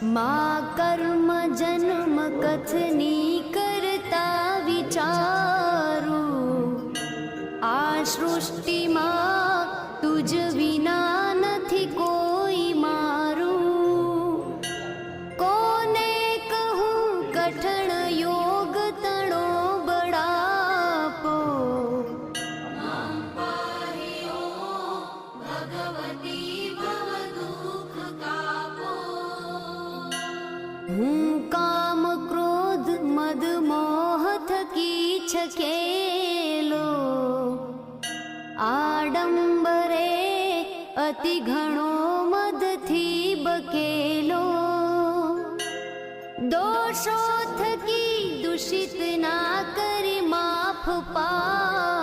માં કર્મ જન્મ કથની કરતા વિચારું, આ સૃષ્ટિમાં તુજ વિના નથી કોઈ મારું. કોને કહું કઠણ યોગ તણો બળાપો, હું કામ ક્રોધ મદ મોહ થકી છકેલો, આડંબરે અતિ ઘણો મદથી બકેલો. દોષો થકી દૂષિત ના કરી માફ પા